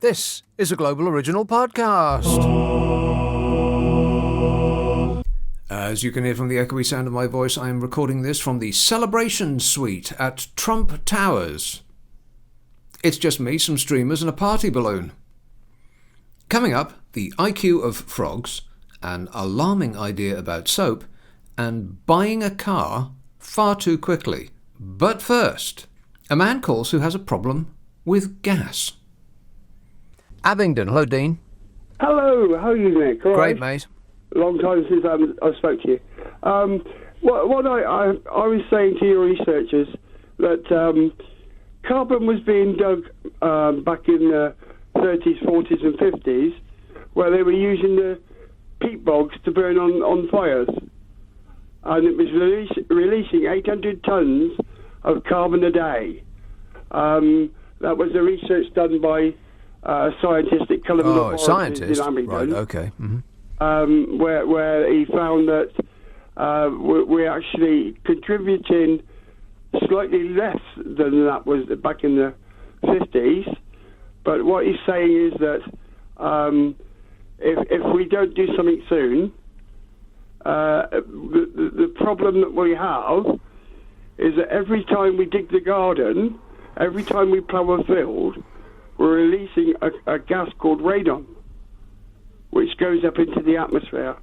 This is a Global Original podcast. As you can hear from the echoey sound of my voice, I am recording this from the Celebration Suite at Trump Towers. It's just me, some streamers and a party balloon. Coming up, the IQ of frogs, an alarming idea about soap, and buying a car far too quickly. But first, a man calls who has a problem with gas. Abingdon, hello Dean. Hello, how are you, Nick? All Great, right? mate. Long time since I spoke to you. What I was saying to your researchers, that carbon was being dug back in the 30s, 40s and 50s, where they were using the peat bogs to burn on fires. And it was releasing 800 tonnes of carbon a day. That was the research done by a scientist at Cullinan scientist, in Abingdon. Right? Okay. Mm-hmm. Where he found that we're actually contributing slightly less than that was back in the 50s. But what he's saying is that if we don't do something soon, the problem that we have is that every time we dig the garden, every time we plough a field, we're releasing a gas called radon, which goes up into the atmosphere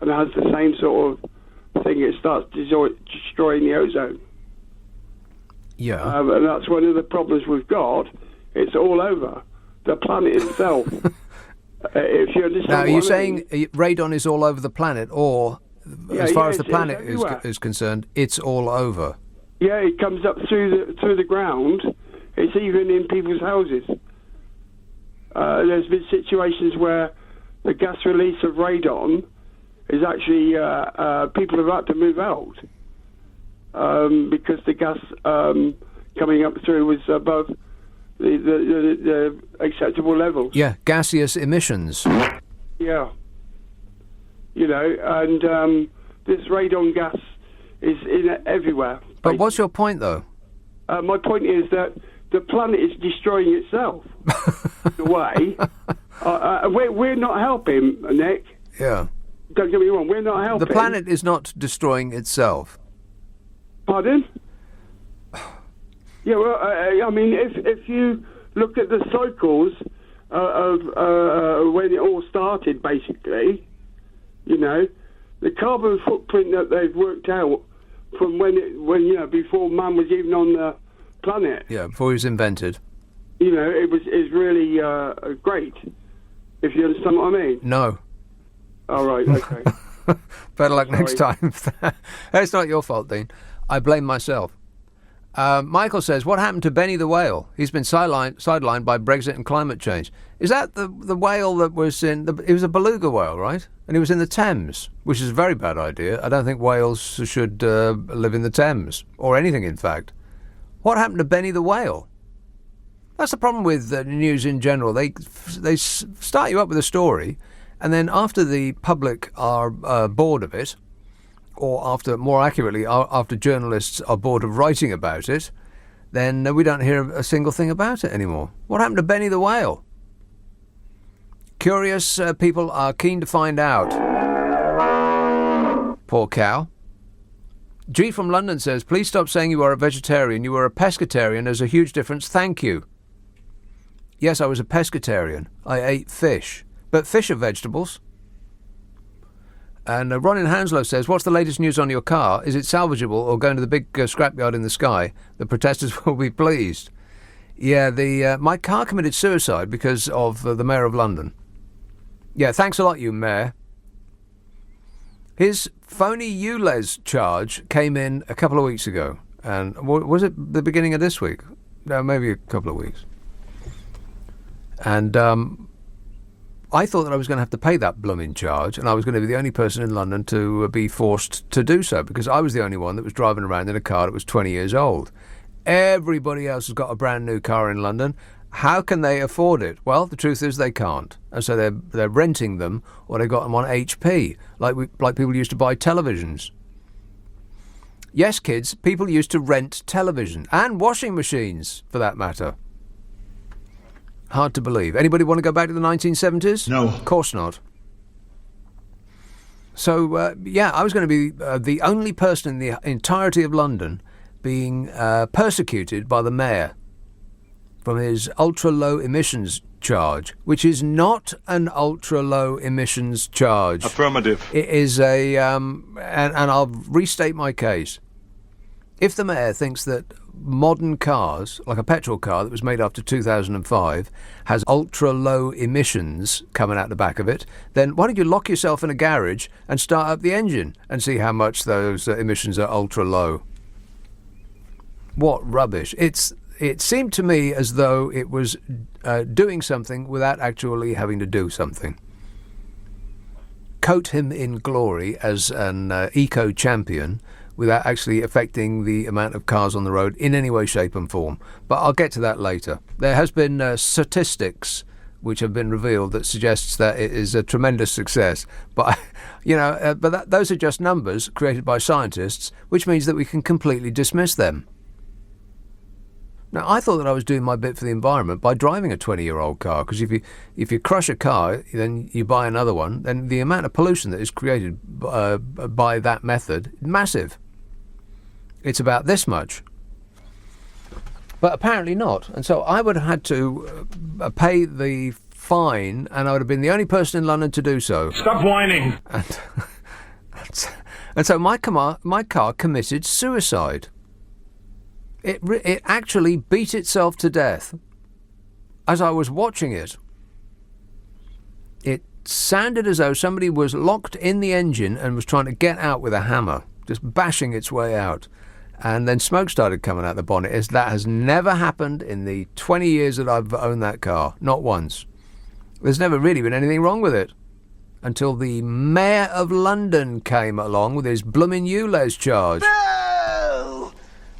and has the same sort of thing. It starts destroying the ozone. Yeah. And that's one of the problems we've got. It's all over the planet itself. If you understand. Now, are you saying radon is all over the planet, or as far as the planet is concerned, it's all over? Yeah, it comes up through the ground. It's even in people's houses. There's been situations where the gas release of radon is actually people have had to move out because the gas coming up through was above the acceptable levels. Yeah, gaseous emissions. Yeah. You know, and this radon gas is in everywhere. But what's your point, though? My point is that the planet is destroying itself. In a way. We're not helping, Nick. Yeah. Don't get me wrong, we're not helping. The planet is not destroying itself. Pardon? Yeah, well, I mean, if you look at the cycles of when it all started, basically, you know, the carbon footprint that they've worked out from when before man was even on the planet. Yeah, before he was invented. You know, it's really great. If you understand what I mean. No. All right. Okay. Better luck next time. It's not your fault, Dean. I blame myself. Michael says, what happened to Benny the whale? He's been sidelined by Brexit and climate change. Is that the whale that was in... It was a beluga whale, right? And he was in the Thames, which is a very bad idea. I don't think whales should live in the Thames, or anything, in fact. What happened to Benny the whale? That's the problem with news in general. They start you up with a story, and then after the public are bored of it, or after journalists are bored of writing about it, then we don't hear a single thing about it anymore. What happened to Benny the whale? Curious people are keen to find out. Poor cow. G from London says, please stop saying you are a vegetarian. You are a pescatarian. There's a huge difference. Thank you. Yes, I was a pescatarian. I ate fish. But fish are vegetables. And Ron in Hounslow says, what's the latest news on your car? Is it salvageable or going to the big scrapyard in the sky? The protesters will be pleased. Yeah, my car committed suicide because of the Mayor of London. Yeah, thanks a lot, you Mayor. His phony ULEZ charge came in a couple of weeks ago. And was it the beginning of this week? No, maybe a couple of weeks. And I thought that I was going to have to pay that blooming charge, and I was going to be the only person in London to be forced to do so, because I was the only one that was driving around in a car that was 20 years old. Everybody else has got a brand new car in London. How can they afford it? Well, the truth is they can't, and so they're renting them, or they got them on HP, like people used to buy televisions. Yes, kids, people used to rent television and washing machines, for that matter. Hard to believe. Anybody want to go back to the 1970s? No. Of course not. So, I was going to be the only person in the entirety of London being persecuted by the mayor from his ultra-low emissions charge, which is not an ultra-low emissions charge. Affirmative. It is and I'll restate my case. If the mayor thinks that modern cars, like a petrol car that was made after 2005, has ultra-low emissions coming out the back of it, then why don't you lock yourself in a garage and start up the engine and see how much those emissions are ultra-low? What rubbish. It seemed to me as though it was doing something without actually having to do something. Coat him in glory as an eco-champion without actually affecting the amount of cars on the road in any way, shape and form. But I'll get to that later. There has been statistics which have been revealed that suggests that it is a tremendous success. But, those are just numbers created by scientists, which means that we can completely dismiss them. Now, I thought that I was doing my bit for the environment by driving a 20-year-old car, because if you crush a car, then you buy another one, then the amount of pollution that is created by that method is massive. It's about this much. But apparently not. And so I would have had to pay the fine, and I would have been the only person in London to do so. Stop whining! And so my car committed suicide. It actually beat itself to death as I was watching it. It sounded as though somebody was locked in the engine and was trying to get out with a hammer, just bashing its way out. And then smoke started coming out the bonnet. That has never happened in the 20 years that I've owned that car. Not once. There's never really been anything wrong with it. Until the Mayor of London came along with his blooming ULEZ charge.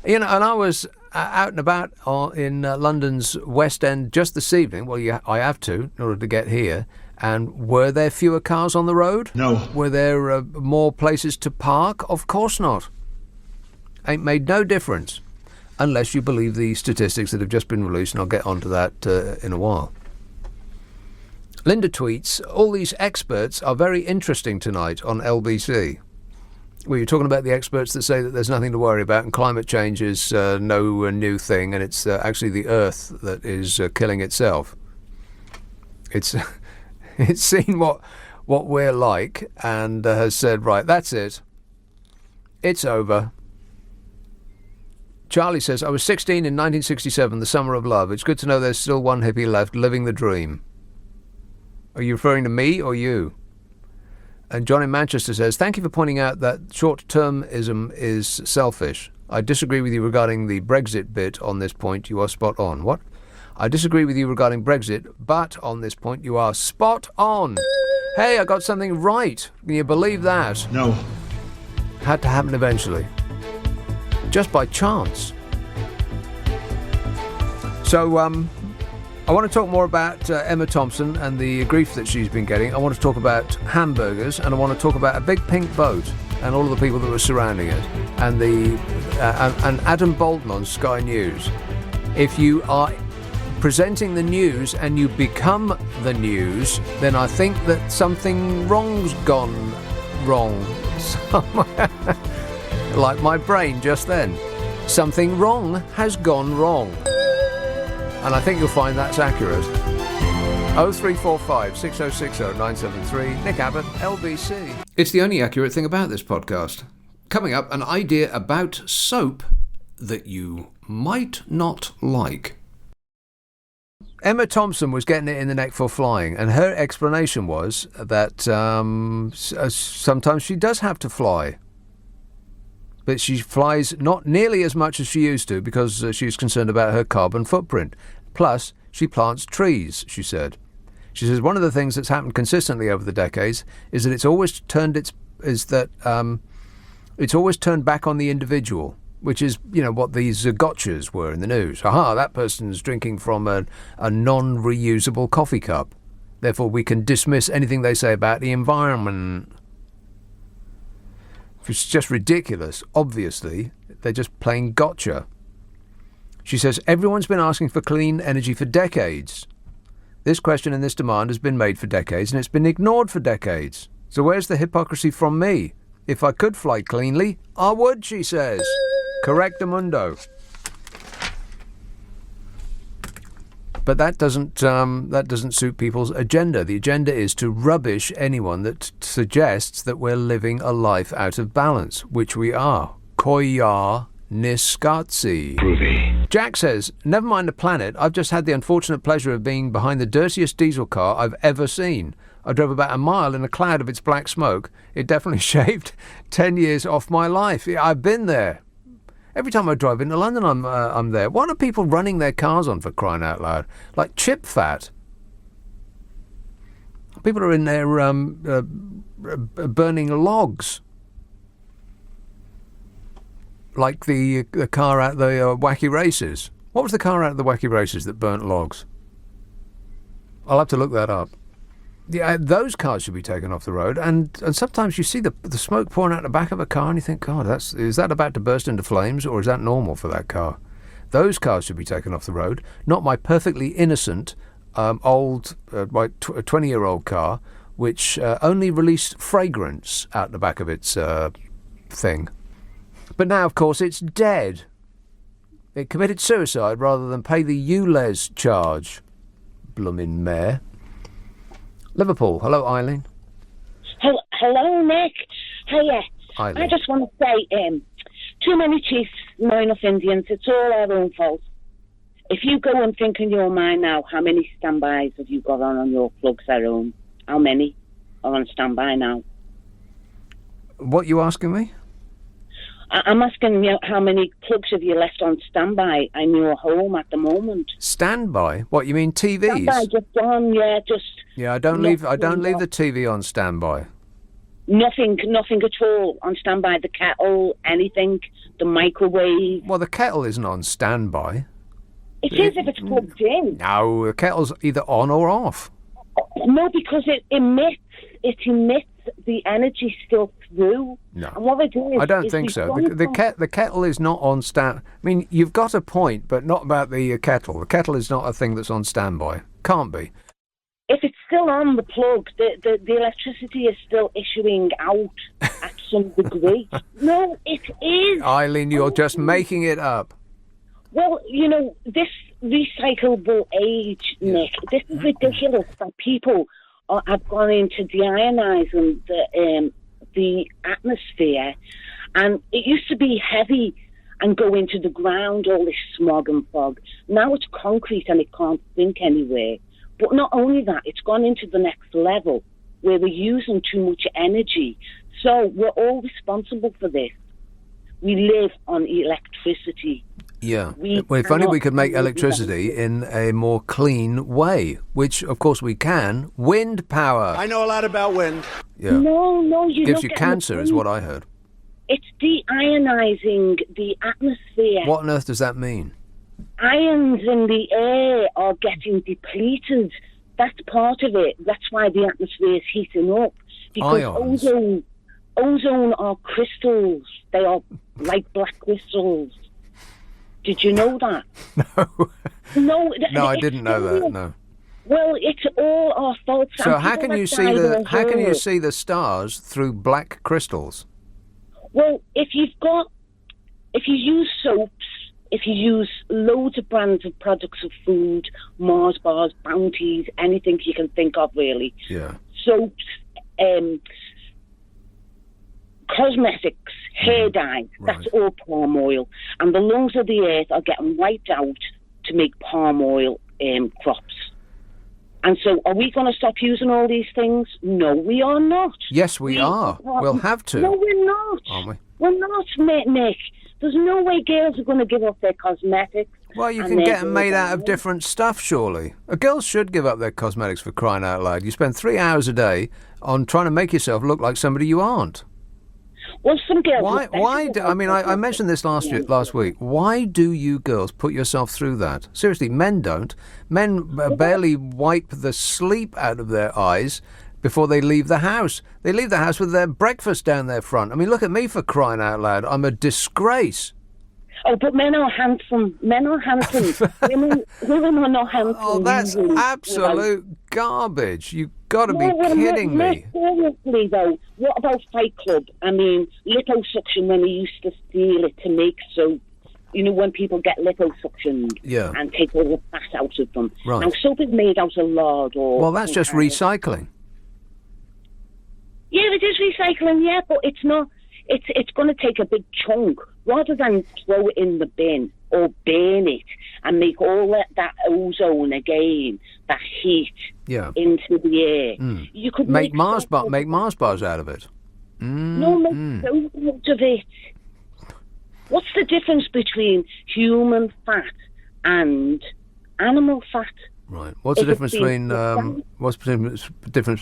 And I was out and about in London's West End just this evening. Well, I have to in order to get here. And were there fewer cars on the road? No. Were there more places to park? Of course not. Ain't made no difference. Unless you believe the statistics that have just been released, and I'll get onto that in a while. Linda tweets, all these experts are very interesting tonight on LBC. Well, you're talking about the experts that say that there's nothing to worry about and climate change is no new thing, and it's actually the Earth that is killing itself. It's seen what we're like and has said, right, that's it. It's over. Charlie says, I was 16 in 1967, the summer of love. It's good to know there's still one hippie left living the dream. Are you referring to me or you? And John in Manchester says, thank you for pointing out that short-termism is selfish. I disagree with you regarding the Brexit bit on this point. You are spot on. What? I disagree with you regarding Brexit, but on this point you are spot on. Hey, I got something right. Can you believe that? No. Had to happen eventually. Just by chance. So, I want to talk more about Emma Thompson and the grief that she's been getting. I want to talk about hamburgers, and I want to talk about a big pink boat and all of the people that were surrounding it, and and Adam Bolton on Sky News. If you are presenting the news and you become the news, then I think that something wrong's gone wrong somewhere. Like my brain just then. Something wrong has gone wrong. And I think you'll find that's accurate. 0345 6060 973. Nick Abbot, LBC. It's the only accurate thing about this podcast. Coming up, an idea about soap that you might not like. Emma Thompson was getting it in the neck for flying, and her explanation was that sometimes she does have to fly. But she flies not nearly as much as she used to because she's concerned about her carbon footprint. Plus, she plants trees, she said. She says one of the things that's happened consistently over the decades is that it's always turned back on the individual, which is, what these gotchas were in the news. Aha, that person's drinking from a non-reusable coffee cup. Therefore, we can dismiss anything they say about the environment. It's just ridiculous. Obviously, they're just playing gotcha. She says, everyone's been asking for clean energy for decades. This question and this demand has been made for decades, and it's been ignored for decades. So where's the hypocrisy from me? If I could fly cleanly, I would, she says. Correctamundo. But that doesn't suit people's agenda. The agenda is to rubbish anyone that suggests that we're living a life out of balance, which we are. Koya niskatsi. Groovy. Jack says, never mind the planet, I've just had the unfortunate pleasure of being behind the dirtiest diesel car I've ever seen. I drove about a mile in a cloud of its black smoke. It definitely shaved 10 years off my life. I've been there. Every time I drive into London, I'm there. What are people running their cars on, for crying out loud? Like chip fat. People are in there burning logs. Like the car at the Wacky Races. What was the car out of the Wacky Races that burnt logs? I'll have to look that up. Yeah, those cars should be taken off the road, and sometimes you see the smoke pouring out the back of a car, and you think, God, is that about to burst into flames, or is that normal for that car? Those cars should be taken off the road, not my perfectly innocent old, 20-year-old car, which only released fragrance out the back of its thing. But now, of course, it's dead. It committed suicide rather than pay the ULEZ charge. Bloomin' mare. Liverpool. Hello, Eileen. Hello, Nick. Hiya. Eileen. I just want to say, too many chiefs, not enough Indians. It's all our own fault. If you go and think in your mind now, how many standbys have you got on your plugs at home? How many are on standby now? What you asking me? I'm asking you how many plugs have you left on standby in your home at the moment? Standby? What, you mean TVs? Standby, just on, Yeah, I don't leave the TV on standby. Nothing at all on standby. The kettle, anything, the microwave. Well, the kettle isn't on standby. It is if it's plugged in. No, the kettle's either on or off. No, because it emits the energy still through. No, and what they do is, I don't think so. The kettle is not on stand. I mean, you've got a point, but not about the kettle. The kettle is not a thing that's on standby. Can't be. If it's still on the plug, the electricity is still issuing out at some degree. No, it is. Eileen, you're just making it up. Well, this recyclable age, Nick, this is ridiculous that people have gone into deionising the atmosphere, and it used to be heavy and go into the ground, all this smog and fog. Now it's concrete and it can't sink anywhere. But not only that, it's gone into the next level where we're using too much energy. So we're all responsible for this. We live on electricity. Yeah. Well, if only we could make electricity in a more clean way, which, of course, we can. Wind power. I know a lot about wind. Yeah. No, you gives you cancer, is what I heard. It's deionising the atmosphere. What on earth does that mean? Ions in the air are getting depleted. That's part of it. That's why the atmosphere is heating up. Because Ions. ozone are crystals. They are like black crystals. Did you know that? No. No, I didn't know that. No. Well, it's all our fault. So how can you see the stars through black crystals? Well, if you use soaps, if you use loads of brands of products of food, Mars bars, Bounties, anything you can think of, really. Yeah. Soaps, cosmetics, hair dye, that's all palm oil. And the lungs of the earth are getting wiped out to make palm oil crops. And so are we going to stop using all these things? No, we are not. Yes, we are. We'll have to. No, we're not. Aren't we? We're not, Nick. There's no way girls are going to give up their cosmetics. Well, you can get them made out of different stuff, surely. Girls should give up their cosmetics, for crying out loud. You spend 3 hours a day on trying to make yourself look like somebody you aren't. Well, some girls... I mentioned this last week. Why do you girls put yourself through that? Seriously, men don't. Men barely wipe the sleep out of their eyes before they leave the house. They leave the house with their breakfast down their front. I mean, look at me, for crying out loud. I'm a disgrace. Oh, but men are handsome. Men are handsome. women are not handsome. Oh, that's usually, absolute garbage. You've got to be kidding me. Seriously, though, what about Fight Club? I mean, liposuction, when they used to steal it to make soap. You know, when people get liposuctioned and take all the fat out of them. Right. Now, soap is made out of lard or... Well, that's just recycling. Yeah, it is recycling, yeah, but it's not... It's going to take a big chunk. Rather than throw it in the bin or burn it and make all that ozone again, that heat into the air. You could make Mars bars out of it. No, make soap out of it. What's the difference between human fat and animal fat? Right. What's the difference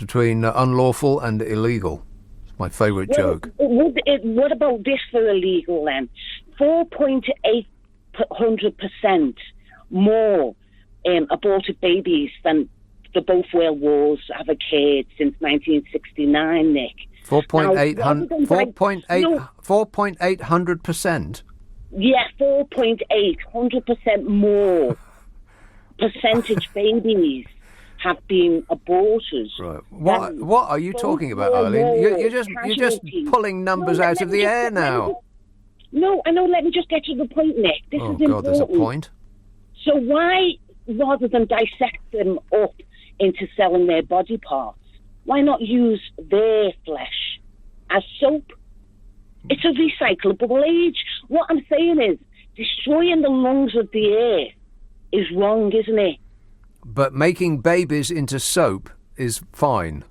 between unlawful and illegal? It's my favourite joke. What about this for illegal then? 4.8% more aborted babies than the both world wars have occurred since 1969, Nick. 4.800%. Yeah, 4.800% more percentage babies have been aborted. Right. What are you talking about, Eileen? You're just pulling numbers out of the air now. No, I know. Let me just get to the point, Nick. This is important. God, there's a point. So why, rather than dissect them up into selling their body parts, why not use their flesh as soap? It's a recyclable age. What I'm saying is, destroying the lungs of the earth is wrong, isn't it? But making babies into soap is fine.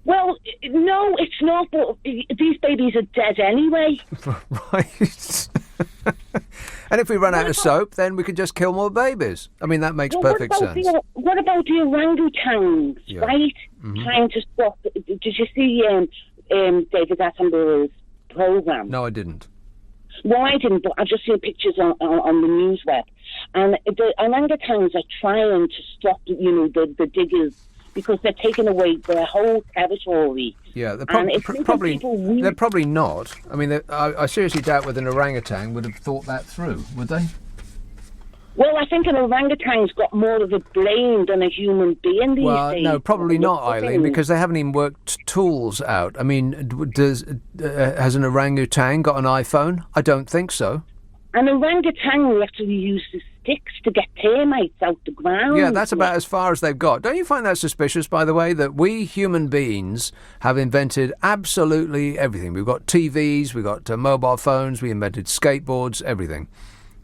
Well, no, it's not, but these babies are dead anyway. Right. And if we run out of soap, then we could just kill more babies. I mean, that makes perfect sense. What about the orangutans, right? Mm-hmm. Trying to stop... Did you see David Attenborough's programme? No, I didn't. Well, I didn't, but I've just seen pictures on the news web. And the orangutans are trying to stop, the diggers, because they're taking away their whole territory. Yeah, they're probably not. I mean, I seriously doubt whether an orangutan would have thought that through, would they? Well, I think an orangutan's got more of a brain than a human being these days. No, probably not, Eileen, because they haven't even worked tools out. I mean, has an orangutan got an iPhone? I don't think so. An orangutan actually uses sticks to get termites out the ground. Yeah, that's about as far as they've got. Don't you find that suspicious, by the way, that we human beings have invented absolutely everything? We've got TVs, we've got mobile phones, we invented skateboards, everything.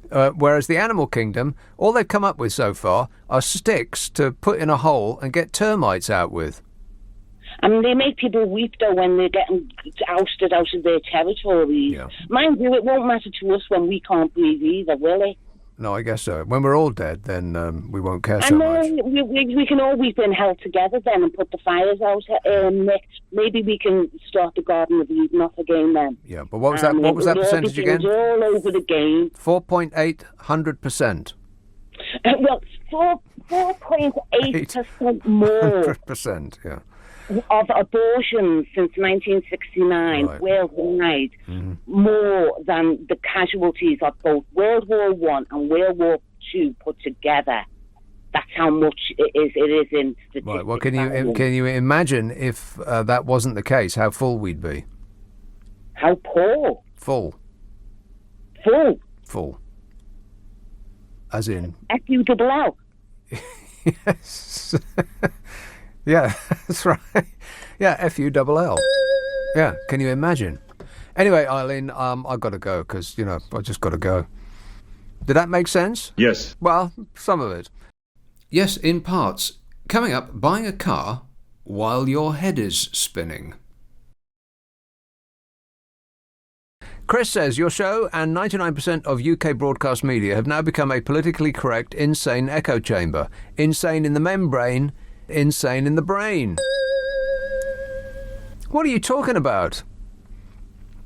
Whereas the animal kingdom, all they've come up with so far are sticks to put in a hole and get termites out with. I mean, they make people weep, though, when they're getting ousted out of their territories. Yeah. Mind you, it won't matter to us when we can't breathe either, will it? No, I guess so. When we're all dead, then we won't care so much. We can all weep in hell together then and put the fires out. Maybe we can start the Garden of Eden off again then. Yeah, but what was that? What was that percentage again? All over the game. 4.800%. Well, 4.8% more. 100%, yeah. Of abortions since 1969 worldwide, more than the casualties of both World War I and World War II put together. That's how much it is in statistics. Right. Well, can you imagine if that wasn't the case? How full we'd be? How poor? Full. As in FULL. Yes. Yeah, that's right. Yeah, FULL. Yeah, can you imagine? Anyway, Eileen, I've got to go because, I just got to go. Did that make sense? Yes. Well, some of it. Yes, in parts. Coming up, buying a car while your head is spinning. Chris says, your show and 99% of UK broadcast media have now become a politically correct, insane echo chamber. Insane in the membrane, insane in the brain. What are you talking about?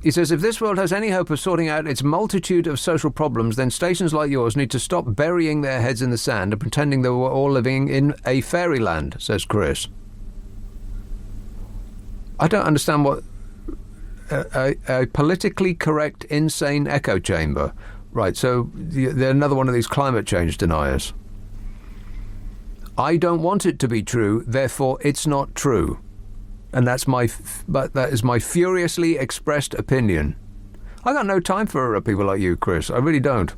He says, if this world has any hope of sorting out its multitude of social problems, then stations like yours need to stop burying their heads in the sand and pretending they were all living in a fairyland, says Chris. I don't understand what... a politically correct, insane echo chamber. Right, so they're another one of these climate change deniers. I don't want it to be true, therefore it's not true. And that is my furiously expressed opinion. I got no time for people like you, Chris. I really don't.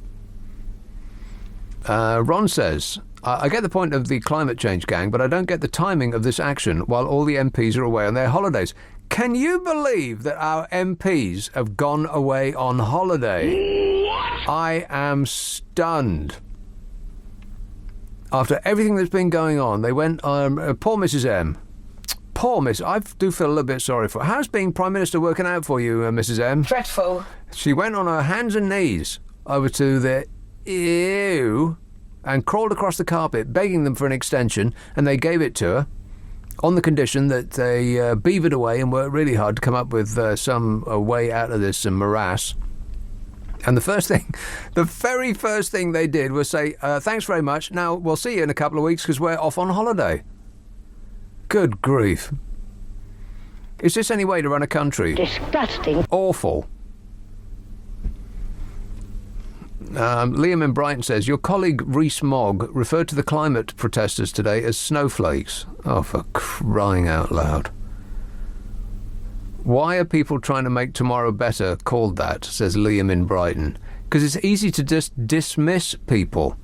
Ron says, I get the point of the climate change gang, but I don't get the timing of this action while all the MPs are away on their holidays. Can you believe that our MPs have gone away on holiday? What? I am stunned. After everything that's been going on, they went, poor Mrs M. Poor Miss, I do feel a little bit sorry for her. How's being Prime Minister working out for you, Mrs M? Dreadful. She went on her hands and knees over to the EU and crawled across the carpet, begging them for an extension, and they gave it to her on the condition that they beavered away and worked really hard to come up with some way out of this morass. And the very first thing they did was say, thanks very much. Now, we'll see you in a couple of weeks because we're off on holiday. Good grief. Is this any way to run a country? Disgusting. Awful. Liam in Brighton says, your colleague Rees-Mogg referred to the climate protesters today as snowflakes. Oh, for crying out loud. Why are people trying to make tomorrow better called that, says Liam in Brighton? Because it's easy to just dismiss people.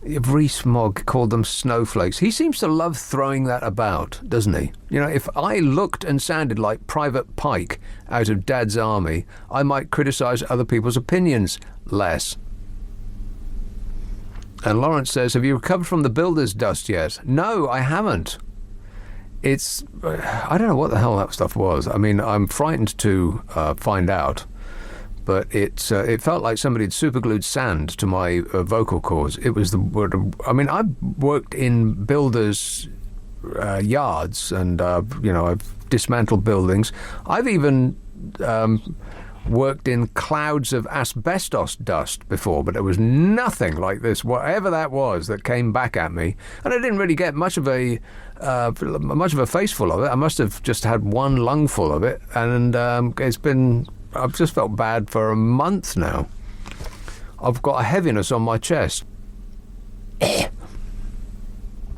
Rees-Mogg called them snowflakes. He seems to love throwing that about, doesn't he? You know, if I looked and sounded like Private Pike out of Dad's Army, I might criticise other people's opinions less. And Lawrence says, have you recovered from the builder's dust yet? No, I haven't. I don't know what the hell that stuff was. I mean, I'm frightened to find out. But it felt like somebody had superglued sand to my vocal cords. It was the word. I I've worked in builders' yards, and I've dismantled buildings. I've even worked in clouds of asbestos dust before, but it was nothing like this. Whatever that was that came back at me, and I didn't really get much of a face full of it. I must have just had one lungful of it, and it's been. I've just felt bad for a month now. I've got a heaviness on my chest.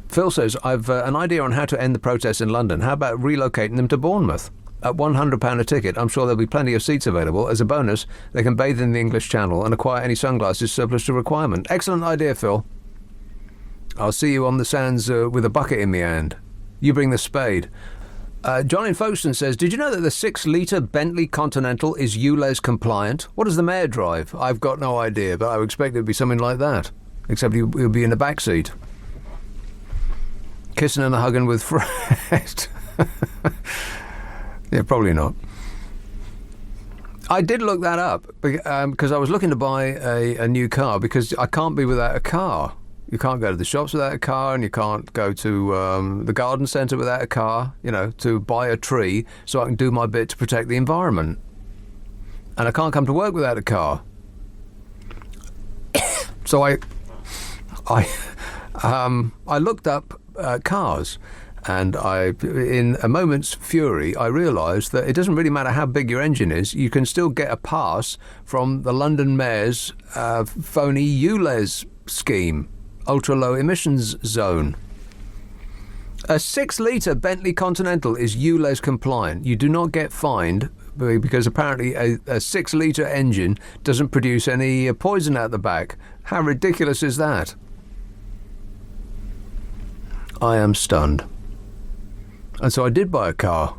Phil says, I've an idea on how to end the protests in London. How about relocating them to Bournemouth? At £100 a ticket, I'm sure there'll be plenty of seats available. As a bonus, they can bathe in the English Channel and acquire any sunglasses surplus to requirement. Excellent idea, Phil. I'll see you on the sands with a bucket in my hand. You bring the spade. John in Folkestone says, did you know that the 6-litre Bentley Continental is ULEZ compliant? What does the mayor drive? I've got no idea, but I would expect it would be something like that. Except he'll be in the back seat. Kissing and hugging with Fred. Yeah, probably not. I did look that up because I was looking to buy a new car because I can't be without a car. You can't go to the shops without a car, and you can't go to the garden centre without a car, to buy a tree so I can do my bit to protect the environment. And I can't come to work without a car. So I looked up cars, and in a moment's fury, I realised that it doesn't really matter how big your engine is, you can still get a pass from the London Mayor's phony ULEZ scheme. Ultra-low emissions zone. A 6-litre Bentley Continental is ULEZ compliant. You do not get fined because apparently a 6-litre engine doesn't produce any poison out the back. How ridiculous is that? I am stunned. And so I did buy a car.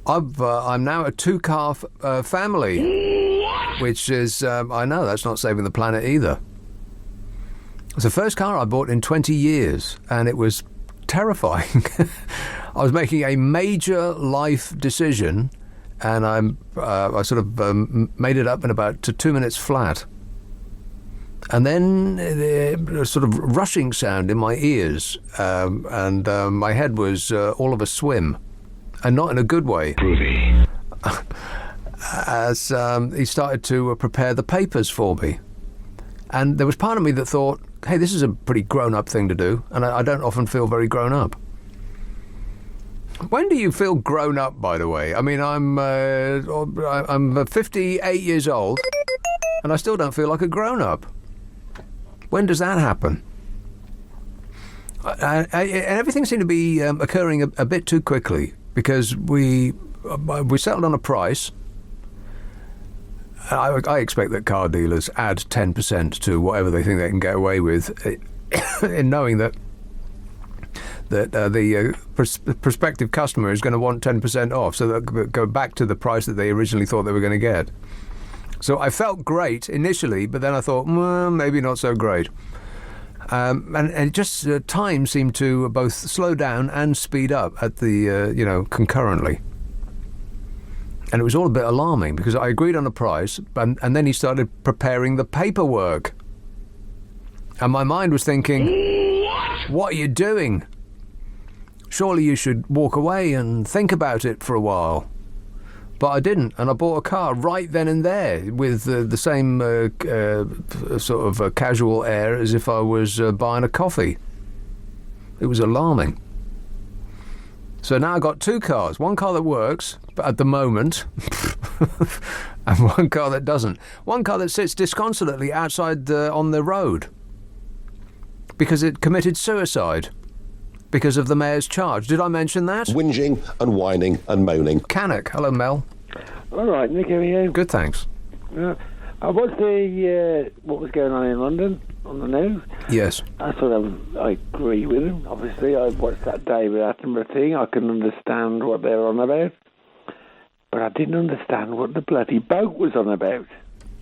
I'm now a 2-car family, which is, I know, that's not saving the planet either. It's the first car I bought in 20 years, and it was terrifying. I was making a major life decision, and I sort of made it up in about 2 minutes flat. And then a sort of rushing sound in my ears, and my head was all of a swim, and not in a good way. Groovy. As he started to prepare the papers for me. And there was part of me that thought, hey, this is a pretty grown-up thing to do, and I don't often feel very grown-up. When do you feel grown up, by the way? I mean, I'm 58 years old, and I still don't feel like a grown up. When does that happen? And everything seemed to be occurring a bit too quickly, because we settled on a price. I expect that car dealers add 10% to whatever they think they can get away with, in knowing that the prospective customer is going to want 10% off, so they'll go back to the price that they originally thought they were going to get. So I felt great initially, but then I thought, maybe not so great. And just time seemed to both slow down and speed up at the, concurrently. And it was all a bit alarming, because I agreed on a price, and then he started preparing the paperwork. And my mind was thinking, what are you doing? Surely you should walk away and think about it for a while. But I didn't, and I bought a car right then and there with the same sort of casual air as if I was buying a coffee. It was alarming. So now I've got two cars. One car that works, but at the moment, and one car that doesn't. One car that sits disconsolately outside on the road because it committed suicide because of the mayor's charge. Did I mention that? Whinging and whining and moaning. Canuck. Hello, Mel. All right, Nick, how are you? Good, thanks. I watched what was going on in London on the news. Yes. I agree with him. Obviously, I watched that David Attenborough thing. I can understand what they're on about. But I didn't understand what the bloody boat was on about.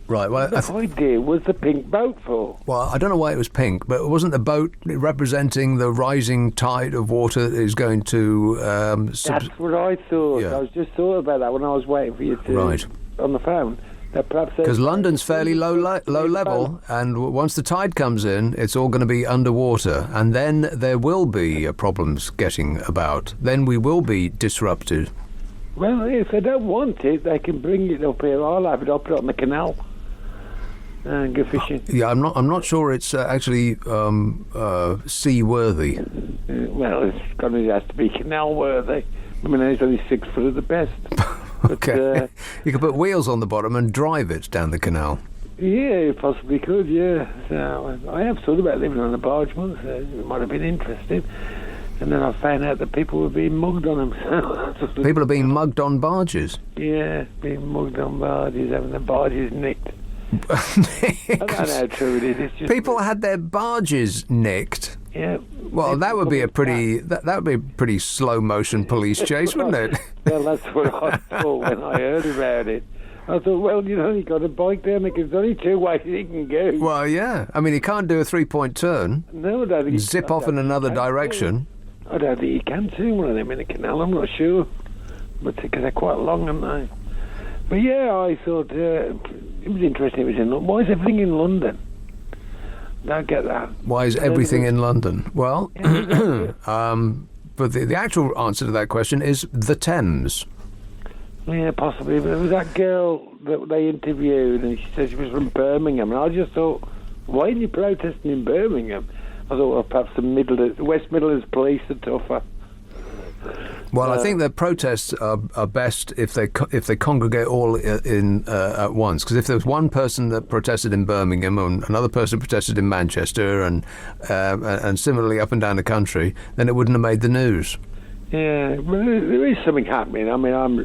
Right, well, the idea was the pink boat for? Well, I don't know why it was pink, but it wasn't the boat representing the rising tide of water that is going to... That's what I thought. Yeah. I was just thought about that when I was waiting for you to... Right. On the phone. Because London's fairly low level, and once the tide comes in, it's all going to be underwater, and then there will be problems getting about. Then we will be disrupted. Well, if they don't want it, they can bring it up here. I'll have it up on the canal and go fishing. Yeah, I'm not sure it's actually seaworthy. Well, it has to be canal worthy. I mean, it's only 6 foot at the best. Okay. But, you could put wheels on the bottom and drive it down the canal. Yeah, you possibly could, yeah. So I have thought about living on a barge once. It might have been interesting. And then I found out that people were being mugged on them. People are being mugged on barges? Yeah, being mugged on barges, having the barges nicked. I don't know how true it is. It's just people had their barges nicked? Yeah. Well, that would be a pretty slow motion police chase, wouldn't it? Well, that's what I thought when I heard about it. I thought, well, you got a bike down there, there's only 2 ways he can go. Well, yeah. I mean, he can't do a 3-point turn. No, I don't think zip off in another direction. I don't think you can see one of them in a canal, I'm not sure. But because they're quite long, aren't they? But yeah, I thought it was interesting. It was in London. Why is everything in London? Don't get that. Why is everything in London? Well, but the actual answer to that question is the Thames. Yeah, possibly. But there was that girl that they interviewed, and she said she was from Birmingham. And I just thought, why are you protesting in Birmingham? I thought, well, perhaps the West Midlands police are tougher. Well, I think the protests are best if they congregate all in at once. Because if there was one person that protested in Birmingham and another person protested in Manchester and similarly up and down the country, then it wouldn't have made the news. Yeah, well, there is something happening. I mean, I'm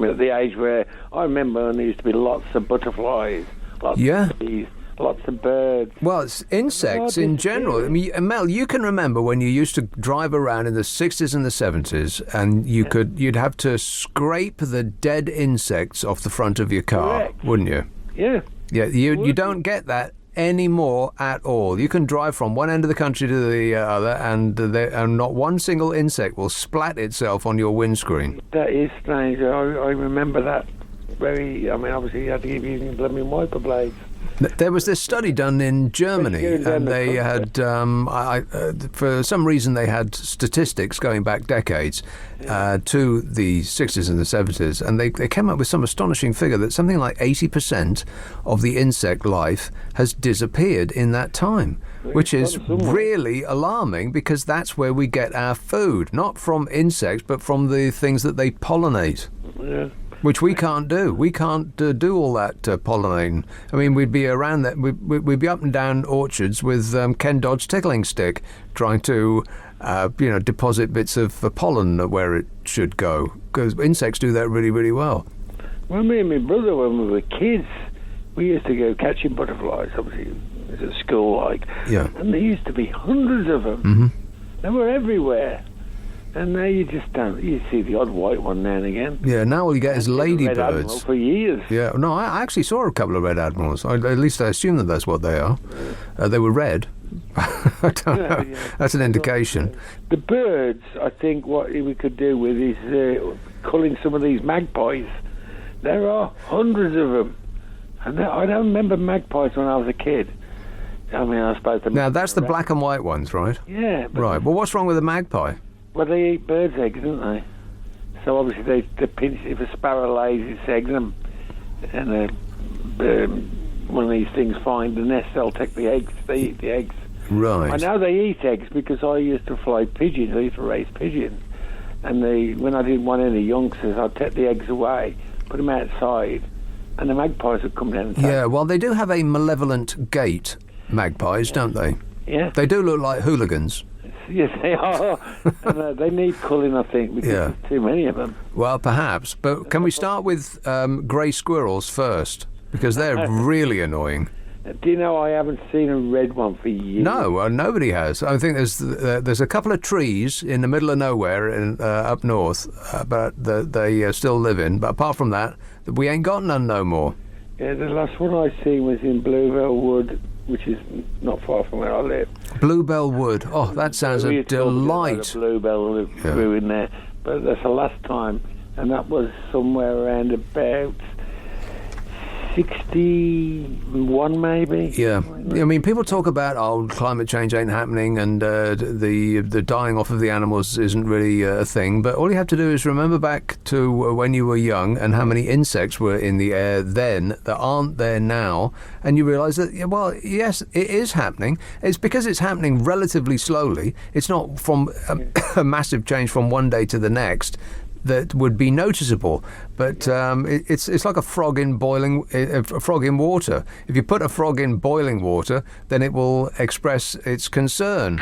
at the age where I remember there used to be lots of butterflies, lots of bees, lots of birds. Well, it's insects in general. I mean, Mel, you can remember when you used to drive around in the 60s and the 70s, and you'd have to scrape the dead insects off the front of your car, correct, wouldn't you? Yeah. Yeah, you don't get that anymore at all. You can drive from one end of the country to the other, and not one single insect will splat itself on your windscreen. That is strange. I remember that obviously you had to keep using blooming wiper blades. There was this study done in Germany, and they had, for some reason, they had statistics going back decades to the 60s and the 70s, and they came up with some astonishing figure that something like 80% of the insect life has disappeared in that time, which is really alarming because that's where we get our food, not from insects, but from the things that they pollinate. Yeah. Which we can't do. We can't do all that pollinating. I mean, we'd be around that. We'd be up and down orchards with Ken Dodd's tickling stick, trying to, deposit bits of pollen where it should go. Because insects do that really, really well. Well, me and my brother, when we were kids, we used to go catching butterflies. Obviously, it was at school, Yeah. And there used to be hundreds of them. Mm-hmm. They were everywhere. And now you just don't. You see the odd white one now and again. Yeah, now all you get is Red Admiral ladybirds. for years. Yeah, no, I actually saw a couple of red admirals. At least I assume that that's what they are. They were red. I don't know. Yeah. That's an indication. The birds, I think what we could do with is culling some of these magpies. There are hundreds of them. And I don't remember magpies when I was a kid. I mean, I suppose... Now, that's the black and white ones, right? Yeah. Right. Well, what's wrong with a magpie? Well, they eat birds' eggs, don't they? So obviously they pinch, if a sparrow lays its eggs and one of these things find the nest, they'll take the eggs, they eat the eggs. Right. I know they eat eggs because I used to fly pigeons, I used to raise pigeons. And when I didn't want any youngsters, I'd take the eggs away, put them outside, and the magpies would come down and take Yeah, well, they do have a malevolent gait, magpies, don't they? Yeah. They do look like hooligans. Yes, they are. And they need culling, I think, because there's too many of them. Well, perhaps. But can we start with grey squirrels first? Because they're really annoying. Do you know I haven't seen a red one for years? No, nobody has. I think there's a couple of trees in the middle of nowhere up north, but they still live in. But apart from that, we ain't got none no more. Yeah, the last one I seen was in Bluebell Wood, which is not far from where I live. Bluebell Wood. Oh, that sounds a delight. Bluebell that grew in there, but that's the last time, and that was somewhere around about 61 maybe. Yeah. I mean, people talk about, climate change ain't happening and the dying off of the animals isn't really a thing, but all you have to do is remember back to when you were young and how many insects were in the air then that aren't there now, and you realise that, well, yes, it is happening. It's because it's happening relatively slowly. It's not from a massive change from one day to the next that would be noticeable, but it's like a frog in water. If you put a frog in boiling water, then it will express its concern.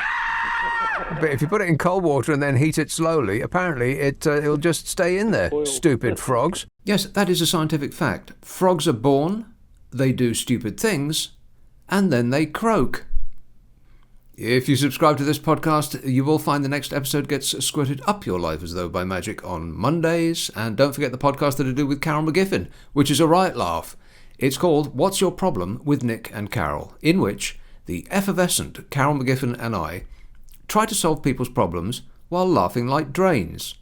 But if you put it in cold water and then heat it slowly, apparently it'll just stay in there. Stupid frogs. Yes, that is a scientific fact. Frogs are born, they do stupid things, and then they croak. If you subscribe to this podcast, you will find the next episode gets squirted up your life as though by magic on Mondays. And don't forget the podcast that I do with Carol McGiffin, which is a right laugh. It's called What's Your Problem with Nick and Carol, in which the effervescent Carol McGiffin and I try to solve people's problems while laughing like drains.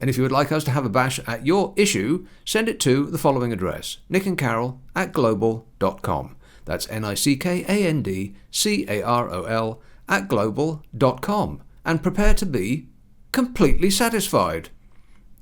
And if you would like us to have a bash at your issue, send it to the following address, nickandcarol@global.com. That's nickandcarol@global.com, and prepare to be completely satisfied.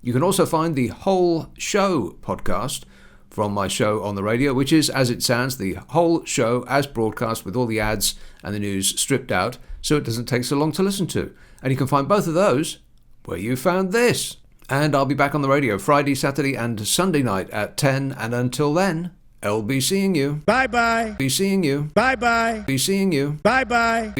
You can also find the Whole Show podcast from my show on the radio, which is, as it sounds, the whole show as broadcast with all the ads and the news stripped out, so it doesn't take so long to listen to. And you can find both of those where you found this. And I'll be back on the radio Friday, Saturday and Sunday night at 10, and until then, I'll be seeing you. Bye-bye. Be seeing you. Bye-bye. Be seeing you. Bye-bye.